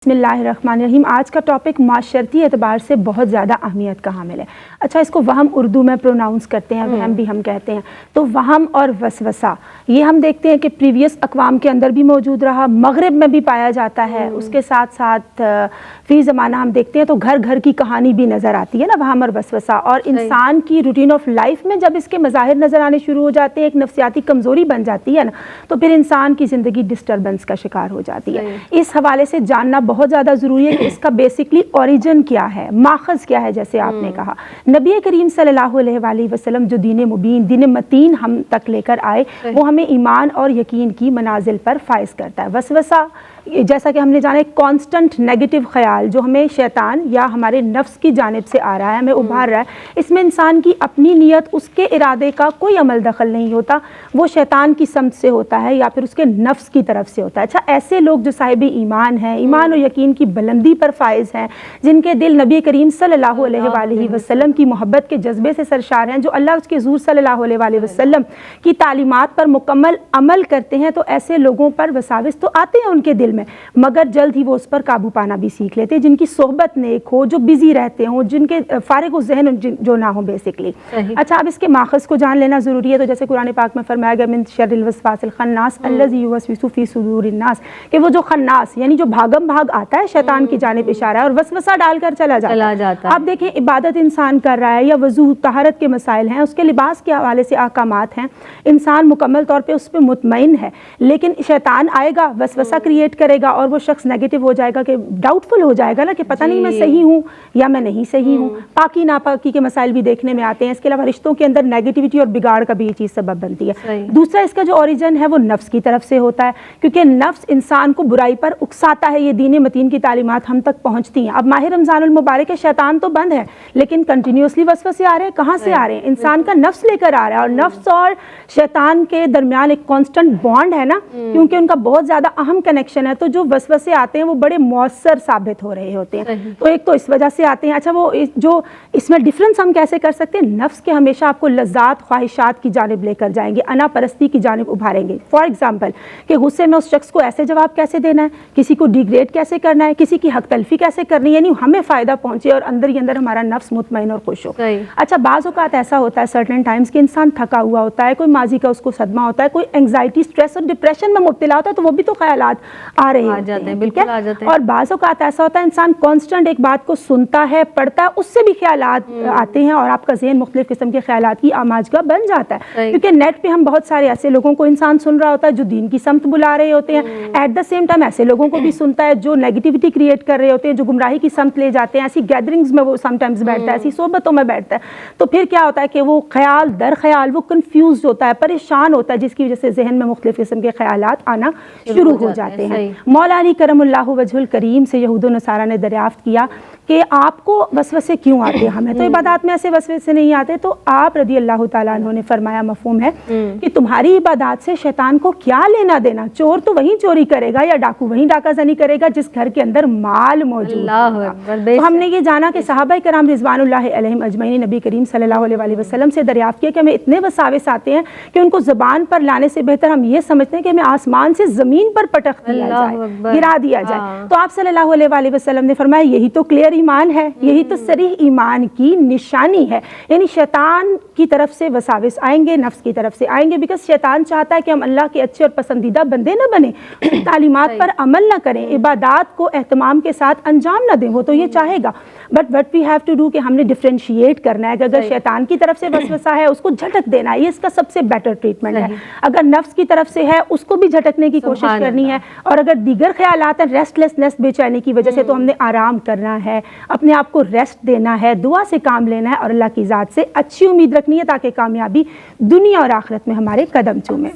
बिस्मिल्लाहिर्रहमानिर्रहीम। आज का टॉपिक माशरती एतबार से बहुत ज़्यादा अहमियत का हामिल है। अच्छा, इसको वहम उर्दू में प्रोनाउंस करते हैं, वहम भी हम कहते हैं। तो वहम और वसवसा ये हम देखते हैं कि प्रीवियस अक़वाम के अंदर भी मौजूद रहा, मगरिब में भी पाया जाता है। उसके साथ साथ फ़ी ज़माना हम देखते हैं तो घर घर की कहानी भी नज़र आती है ना, वहम और वसवसा। और इंसान की रूटीन ऑफ लाइफ में जब इसके मज़ाहिर नज़र आने शुरू हो जाते हैं, एक नफ्सियाती कमज़ोरी बन जाती है ना, तो फिर इंसान की ज़िंदगी डिस्टर्बेंस का शिकार हो जाती है। इस हवाले से जानना बहुत ज़्यादा ज़रूरी है कि इसका बेसिकली ओरिजिन क्या है, माखज़ क्या है। जैसे आपने कहा, नबी करीम सल्लल्लाहु अलैहि वसल्लम जो दीन मुबीन, दीन मतीन हम तक लेकर आए, वो हमें ईमान और यकीन की मनाजिल पर फाइज करता है। वसवसा जैसा कि हमने जाना, एक कांस्टेंट नेगेटिव ख्याल जो हमें शैतान या हमारे नफ्स की जानिब से आ रहा है, हमें उभार रहा है। इसमें इंसान की अपनी नीयत, उसके इरादे का कोई अमल दखल नहीं होता, वो शैतान की समत से होता है या फिर उसके नफ्स की तरफ से होता है। अच्छा, ऐसे लोग जो साहिब ईमान हैं, ईमान और यकीन की बुलंदी पर फाइज हैं, जिनके दिल नबी करीम सल्लल्लाहु अलैहि वसल्लम की मोहब्बत के जज्बे से सरशार हैं, जो अल्लाह उसके हुज़ूर सल्लल्लाहु अलैहि वसल्लम की तालीमात पर मुकम्मल अमल करते हैं, तो ऐसे लोगों पर वसाविस तो आते हैं उनके दिल में, मगर जल्द ही वो उस पर काबू पाना भी सीख लेते हैं। जिनकी सोहबत नेक हो, जो बिजी रहते हों, जिनके फारिग ज़हन जो ना हो बेसिकली। अच्छा, अब इसके माखज़ को जान लेना ज़रूरी है। तो जैसे कुरान पाक में फरमाया गया, मिन शर्रिल वसवासिल खन्नास अल्लज़ी युवस्विसु फ़ी सुदूरिन नास, कि वो जो खन्नास यानी जो भागम भाग आता है, शैतान की जानिब इशारा है और वसवसा डालकर चला जाता है। आप देखें, इबादत इंसान कर रहा है या वज़ू तहारत के मसाइल हैं, उसके लिबास के हवाले से अहकामात हैं, इंसान मुकम्मल तौर पर उस पर मुतमईन है, लेकिन शैतान आएगा, वसवसा क्रिएट करेगा और वो शख्स नेगेटिव हो जाएगा, कि डाउटफुल हो जाएगा ना, कि पता नहीं मैं सही हूँ या मैं नहीं सही हूँ। पाकी नापाकी के मसाइल भी देखने में आते हैं। इसके अलावा रिश्तों के अंदर नेगेटिविटी और बिगाड़ का भी ये चीज़ सबब बनती है। दूसरा, इसका जो ओरिजिन है वो नफ्स की तरफ से होता है, क्योंकि नफ्स इंसान को बुराई पर उकसाता है। ये दीन मतीन की तालीमात हम तक पहुँचती हैं। अब माह रमज़ानुल मुबारक है, शैतान तो बंद है, लेकिन कंटिन्यूसली वसवसे आ रहे हैं। कहाँ से आ रहे हैं? इंसान का नफ्स लेकर आ रहा है। और नफ्स और शैतान के दरमियान एक कॉन्स्टेंट बॉन्ड है ना, क्योंकि उनका बहुत ज़्यादा अहम कनेक्शन है। तो जो वसवसे आते हैं वो बड़े मौसर साबित हो रहे होते हैं। तो एक तो इस वजह से आते हैं। अच्छा, वो जो इसमें डिफरेंस हम कैसे कर सकते हैं? नफ्स के हमेशा आपको लज्जात ख्वाहिशात की जानिब लेकर जाएंगे, अना परस्ती की जानिब उभारेंगे। फॉर एग्जाम्पल, कि गुस्से में उस शख्स को ऐसे जवाब कैसे देना है, किसी को डिग्रेड कैसे करना है, किसी की हक तलफी कैसे करनी है, यानी हमें फ़ायदा पहुंचे और अंदर ही अंदर हमारा नफ्स मुतमईन और खुश हो। अच्छा, बाज़ औक़ात ऐसा होता है सर्टेन टाइम्स कि इंसान थका हुआ होता है, कोई माजी का उसको सदमा होता है, कोई एंग्जाइटी, स्ट्रेस और डिप्रेशन में मुब्तला होता है, तो वो भी तो ख्यालात आ रहे होते हैं, बिल्कुल आ जाते हैं। और बाज़ औक़ात ऐसा होता है इंसान कांस्टेंट एक बात को सुनता है, पढ़ता है, उससे भी ख्यालात आते हैं और आपका ज़हन मुख्तलिफ किस्म के ख्यालात की आमाजगा बन जाता है। क्योंकि नेट पे हम बहुत सारे ऐसे लोगों को इंसान सुन रहा होता है जो दीन की समत बुला रहे होते हैं, एट द सेम टाइम ऐसे लोगों को भी सुनता है जो नेगेटिविटी क्रिएट कर रहे होते हैं, जो गुमराही की समत ले जाते हैं। ऐसी गैदरिंग्स में वो समटाइम्स बैठता है, ऐसी सोबतों में बैठता है। तो फिर क्या होता है कि वो ख्याल दर ख्याल वो कन्फ्यूज होता है, परेशान होता है, जिसकी वजह से जहन में मुख्तलिफ किस्म के ख्यालात आना शुरू हो जाते हैं। मौला अली करमुल्लाहु वजहुल करीम से यहूद और नसारा ने दरियाफ्त किया कि आपको वसवसे क्यों आते हैं? हमें तो इबादत में ऐसे वसवसे नहीं आते। तो आप रदी अल्लाह तआला अन्हु ने फरमाया, मफहूम है कि तुम्हारी इबादत से शैतान को क्या लेना देना? चोर तो वहीं चोरी करेगा या डाकू वहीं डाकाज़नी करेगा जिस घर के अंदर माल मौजूद है। तो हमने ये जाना कि सहाबा कराम रिज़वानुल्लाहि अलैहिम अजमईन नबी करीम सल्लल्लाहु अलैहि वसल्लम से दरियाफ्त किया कि हमें इतने वसाविस आते हैं कि उनको ज़बान पर लाने से बेहतर हम ये समझते हैं कि हमें आसमान से ज़मीन पर पटक दिया जाए, गिरा दिया जाए। तो आप सल्लल्लाहु अलैहि वसल्लम ने फरमाया, यही तो क्लियर ईमान है, यही तो सरीह ईमान की निशानी है। यानी शैतान की तरफ से वसाविस आएंगे, नफ्स की तरफ से आएंगे, बिकॉज शैतान चाहता है कि हम अल्लाह के अच्छे और पसंदीदा बंदे न बने, तालीमात पर अमल न करें, इबादात को एहतमाम के साथ अंजाम न दें। वो तो ये चाहेगा, but what we have to do कि हमने डिफरेंशिएट करना है कि अगर शैतान की तरफ से वसवसा है उसको झटक देना है, ये इसका सबसे बेटर ट्रीटमेंट है। अगर नफ्स की तरफ से है उसको भी झटकने की कोशिश करनी है। और अगर दीगर ख्यालात हैं, रेस्टलेसनेस, बेचैनी की वजह से, तो हमने आराम करना है, अपने आप को रेस्ट देना है, दुआ से काम लेना है और अल्लाह की ज़ात से अच्छी उम्मीद रखनी है, ताकि कामयाबी दुनिया और आखिरत में हमारे कदम चूमे।